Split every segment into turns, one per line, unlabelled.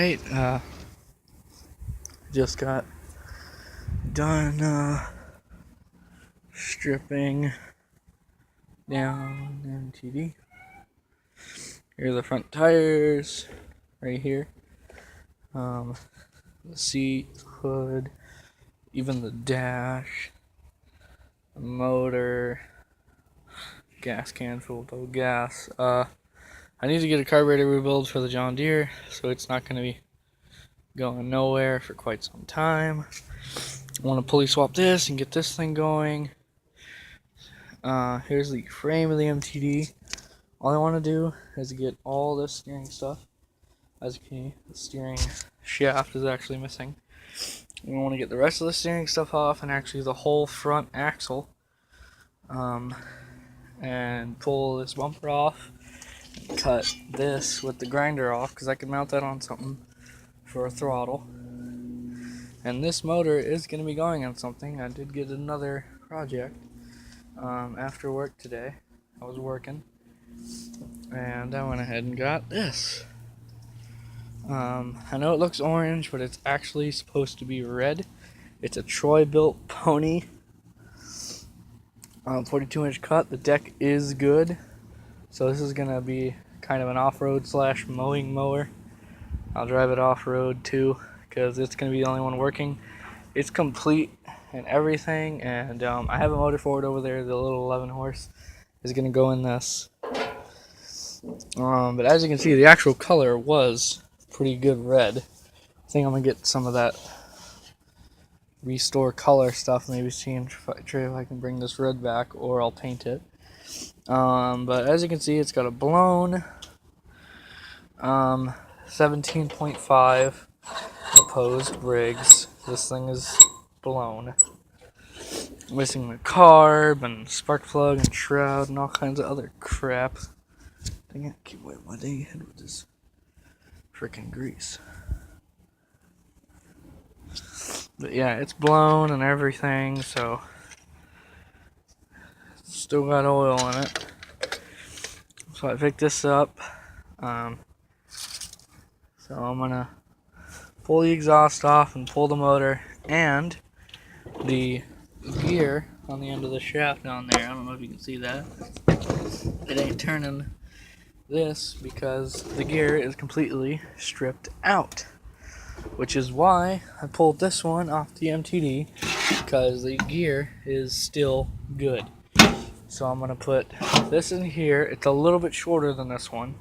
Alright, just got done stripping down MTD. Here are the front tires, right here. The seat, hood, even the dash, the motor, gas can filled with gas. I need to get a carburetor rebuild for the John Deere, so it's not going to be going nowhere for quite some time. I want to pulley swap this and get this thing going. Here's the frame of the MTD. All I want to do is get all this steering stuff. As you can see, the steering shaft is actually missing. We want to get the rest of the steering stuff off and actually the whole front axle. And pull this bumper off and cut this with the grinder off, because I can mount that on something for a throttle. And this motor is going to be going on something. I did get another project after work today. I was working and I went ahead and got this. I know it looks orange, but it's actually supposed to be red. It's a Troy-built pony 42-inch cut. The deck is good, so this is gonna be kind of an off-road / mowing mower. I'll drive it off-road too, because it's gonna be the only one working. It's complete and everything, and I have a motor for it over there. The little 11 horse is gonna go in this. But as you can see, the actual color was pretty good red. I think I'm gonna get some of that restore color stuff, maybe see if I can bring this red back, or I'll paint it. But as you can see, it's got a blown 17.5 opposed Briggs. This thing is blown. Missing the carb and spark plug and shroud and all kinds of other crap. Dang it, keep wiping my dang head with this freaking grease. But yeah, it's blown and everything, so it's still got oil in it. So I picked this up. So I'm gonna pull the exhaust off and pull the motor and the gear on the end of the shaft down there. I don't know if you can see that. It ain't turning this because the gear is completely stripped out, which is why I pulled this one off the MTD, because the gear is still good. So I'm gonna put this in here. It's a little bit shorter than this one,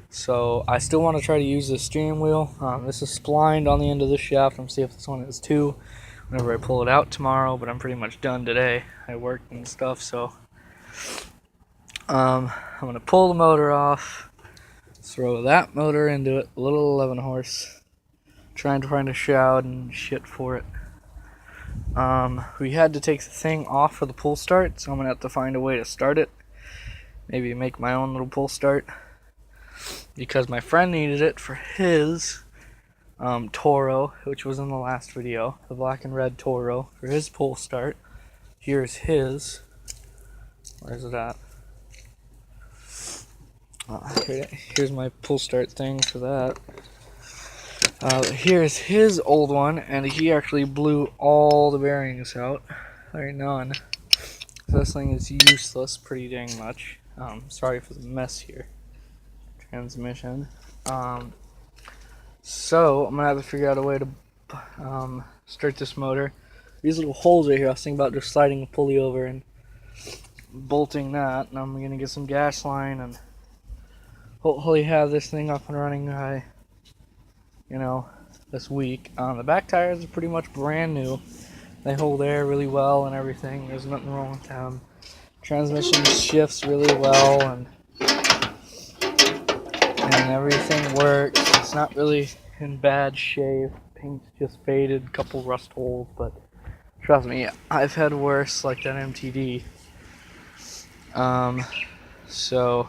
so I still want to try to use the steering wheel. This is splined on the end of the shaft. I'm gonna see if this one is too whenever I pull it out tomorrow, but I'm pretty much done today. I worked and stuff, so I'm gonna pull the motor off, throw that motor into it, a little 11 horse, trying to find a shroud and shit for it. We had to take the thing off for the pull start, so I'm gonna have to find a way to start it. Maybe make my own little pull start, because my friend needed it for his Toro, which was in the last video, the black and red Toro, for his pull start. Here's his. Where's it at? Here's my pull start thing for that. Here's his old one, and he actually blew all the bearings out. There ain't none. So this thing is useless pretty dang much. Sorry for the mess here. Transmission. So I'm gonna have to figure out a way to start this motor. These little holes right here, I was thinking about just sliding the pulley over and bolting that, and I'm gonna get some gas line and hopefully have this thing up and running this week. The back tires are pretty much brand new. They hold air really well and everything. There's nothing wrong with them. Transmission shifts really well, and everything works. It's not really in bad shape. Paint's just faded, couple rust holes, but trust me, I've had worse, like that MTD. So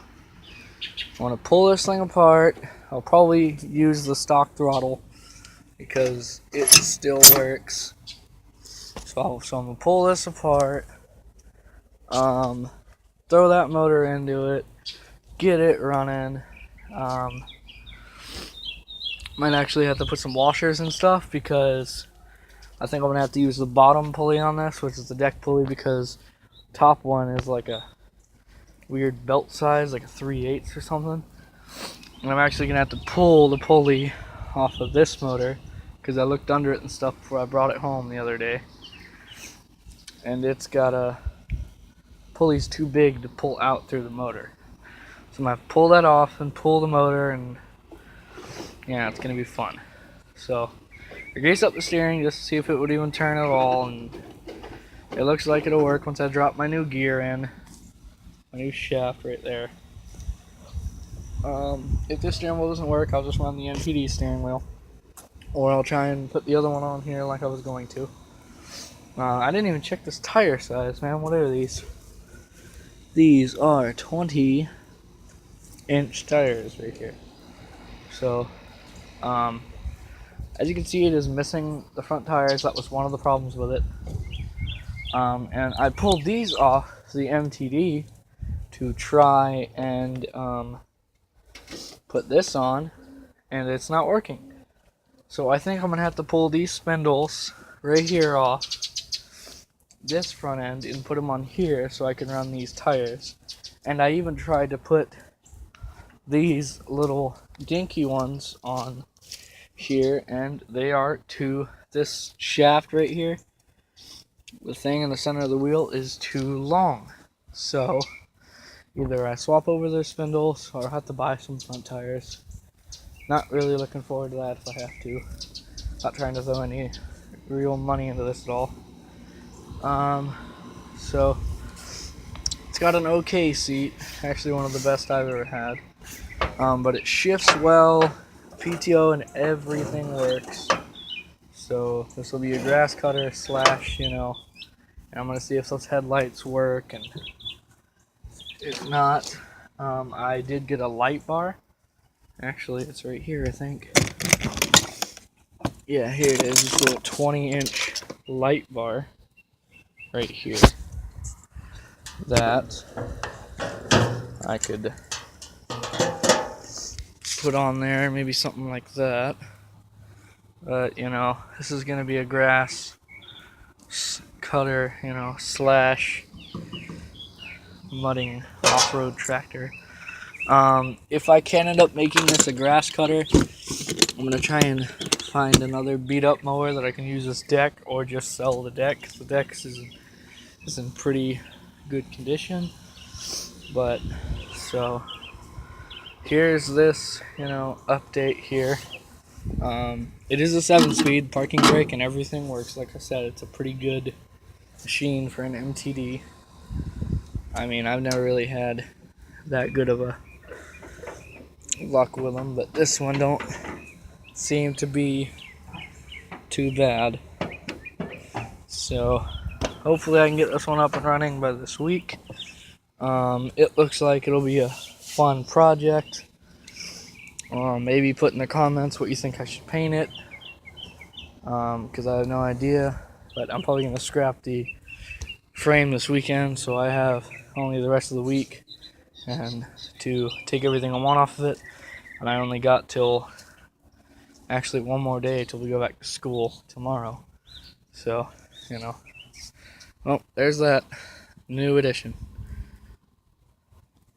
I want to pull this thing apart. I'll probably use the stock throttle because it still works. So I'm gonna pull this apart, throw that motor into it, get it running, Might actually have to put some washers and stuff because I think I'm gonna have to use the bottom pulley on this, which is the deck pulley, because top one is like a weird belt size, like a 3/8 or something. And I'm actually gonna have to pull the pulley off of this motor because I looked under it and stuff before I brought it home the other day, and it's got a pulley's too big to pull out through the motor. So I'm gonna have to pull that off and pull the motor, and yeah, it's gonna be fun. So I greased up the steering just to see if it would even turn at all, and it looks like it'll work once I drop my new gear in. My new shaft right there. If this steering wheel doesn't work, I'll just run the MTD steering wheel, or I'll try and put the other one on here like I was going to. I didn't even check this tire size, man. What are these? These are 20-inch tires right here. So, as you can see, it is missing the front tires. That was one of the problems with it. And I pulled these off the MTD to try and put this on, and it's not working. So I think I'm gonna have to pull these spindles right here off this front end and put them on here so I can run these tires. And I even tried to put these little dinky ones on here, and they are to this shaft right here. The thing in the center of the wheel is too long. So either I swap over their spindles or I have to buy some front tires. Not really looking forward to that if I have to. Not trying to throw any real money into this at all. So it's got an okay seat, actually one of the best I've ever had. But it shifts well, PTO and everything works. So this will be a grass cutter slash, and I'm gonna see if those headlights work, and if not, I did get a light bar. Actually, it's right here, I think. Yeah, here it is. It's a 20-inch light bar right here that I could put on there, maybe something like that. But this is gonna be a grass cutter, slash mudding off-road tractor. If I can end up making this a grass cutter, I'm gonna try and find another beat-up mower that I can use this deck, or just sell the deck. The deck is in pretty good condition. But so here's this, update here. It is a 7-speed, parking brake and everything works. Like I said, it's a pretty good machine for an MTD. I mean, I've never really had that good of a luck with them, but this one don't seem to be too bad. So hopefully I can get this one up and running by this week. It looks like it'll be a fun project. Maybe put in the comments what you think I should paint it, because I have no idea. But I'm probably going to scrap the frame this weekend, so I have only the rest of the week and to take everything I want off of it. And I only got till actually one more day till we go back to school tomorrow. So, well, there's that new edition.